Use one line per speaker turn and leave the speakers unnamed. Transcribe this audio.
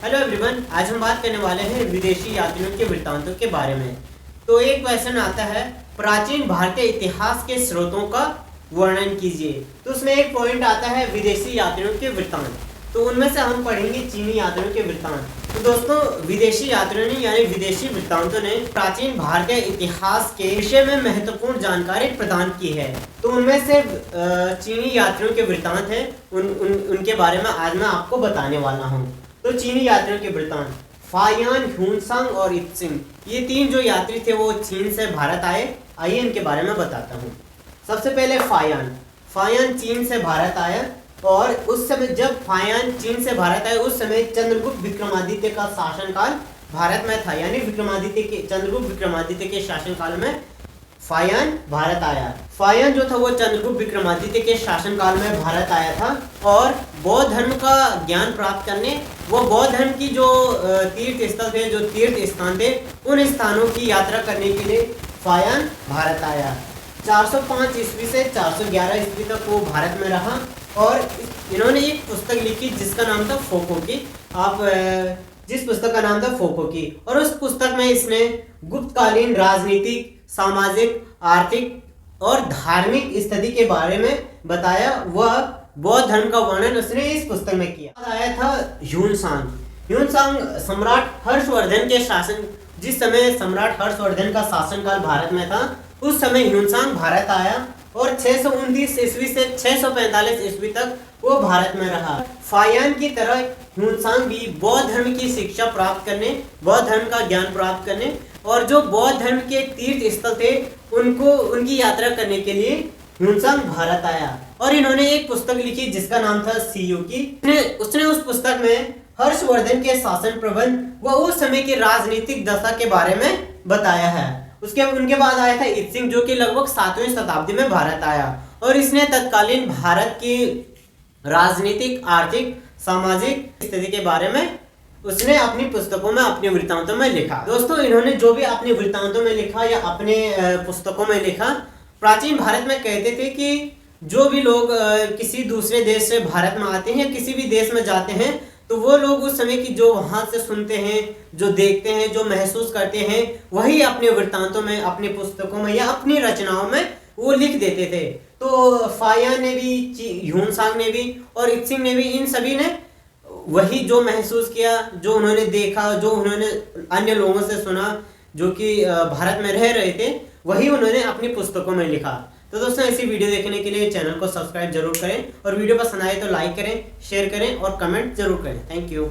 Hello everyone, आज हम बात करने वाले हैं विदेशी यात्रियों के वृत्तांतों के बारे में। तो एक क्वेश्चन आता है, प्राचीन भारतीय इतिहास के स्रोतों का वर्णन कीजिए। तो उसमें एक पॉइंट आता है विदेशी यात्रियों के वृत्तांत। तो उनमें से हम पढ़ेंगे चीनी यात्रियों के वृत्तांत। तो दोस्तों, विदेशी यात्रियों ने यानी विदेशी वृत्तांतों ने प्राचीन भारतीय इतिहास के विषय में महत्वपूर्ण जानकारी प्रदान की है। तो उनमें से चीनी यात्रियों के वृत्तांत हैं, उनके बारे में आज मैं आपको बताने वाला हूँ। तो चीनी यात्रियों के वृत्तांत, फायान, ह्यूनसांग और इत्सिंग, ये तीन जो यात्री थे वो चीन से भारत आए। आइए इनके बारे में बताता हूँ। सबसे पहले फायान चीन से भारत आया, और उस समय जब फायान चीन से भारत आया उस समय चंद्रगुप्त विक्रमादित्य का शासनकाल भारत में था। यानी चंद्रगुप्त विक्रमादित्य के शासनकाल में फायान भारत आया। फायान जो था वो चंद्रगुप्त विक्रमादित्य के शासनकाल में भारत आया था, और बौद्ध धर्म का ज्ञान प्राप्त करने, वो बौद्ध धर्म की जो तीर्थ स्थल थे, जो तीर्थ स्थान थे, उन स्थानों की यात्रा करने के लिए फायान भारत आया। 405 ईस्वी से 411 ईस्वी तक वो भारत में रहा, और इन्होंने एक पुस्तक लिखी जिसका नाम था जिस पुस्तक का नाम था फोको की। और उस पुस्तक में इसने गुप्तकालीन राजनीतिक, सामाजिक, आर्थिक और धार्मिक स्थिति के बारे में बताया। वह बौद्ध धर्म का वर्णन उसने इस पुस्तक में किया। आया था ह्यूनसांग सम्राट हर्षवर्धन के शासन, जिस समय सम्राट हर्षवर्धन का शासनकाल भारत में था, उस समय ह्यूनसांग भारत आया, और 629 ईस्वी से 645 ईस्वी तक वो भारत में रहा। फायान की तरह ह्यूनसांग भी बौद्ध धर्म की शिक्षा प्राप्त करने, बौद्ध धर्म का ज्ञान प्राप्त करने, और जो बौद्ध धर्म के तीर्थ स्थल थे उनकी यात्रा करने के लिए ह्यूनसांग भारत आया। और इन्होंने एक पुस्तक लिखी जिसका नाम था सीयू की। उसने उस पुस्तक में हर्षवर्धन के शासन प्रबंध व उस समय की राजनीतिक दशा के बारे में बताया है। उनके बाद आया था इत्सिंग, जो कि लगभग 7वीं शताब्दी में भारत आया, और इसने तत्कालीन भारत की राजनीतिक, आर्थिक, सामाजिक स्थिति के बारे में उसने अपनी पुस्तकों में, अपने वृत्तांतों में लिखा। दोस्तों, इन्होंने जो भी अपने वृत्तांतों में लिखा या अपने पुस्तकों में लिखा, प्राचीन भारत में कहते थे कि जो भी लोग किसी दूसरे देश से भारत में आते हैं या किसी भी देश में जाते हैं, तो वो लोग उस समय की जो वहाँ से सुनते हैं, जो देखते हैं, जो महसूस करते हैं, वही अपने वृत्तांतों में, अपने पुस्तकों में या अपनी रचनाओं में वो लिख देते थे। तो फायान ने भी, ह्यूनसांग ने भी और इत्सिंग ने भी, इन सभी ने वही जो महसूस किया, जो उन्होंने देखा, जो उन्होंने अन्य लोगों से सुना जो कि भारत में रह रहे थे, वही उन्होंने अपनी पुस्तकों में लिखा। तो दोस्तों, ऐसी वीडियो देखने के लिए चैनल को सब्सक्राइब जरूर करें, और वीडियो पसंद आए तो लाइक करें, शेयर करें और कमेंट जरूर करें। Thank you.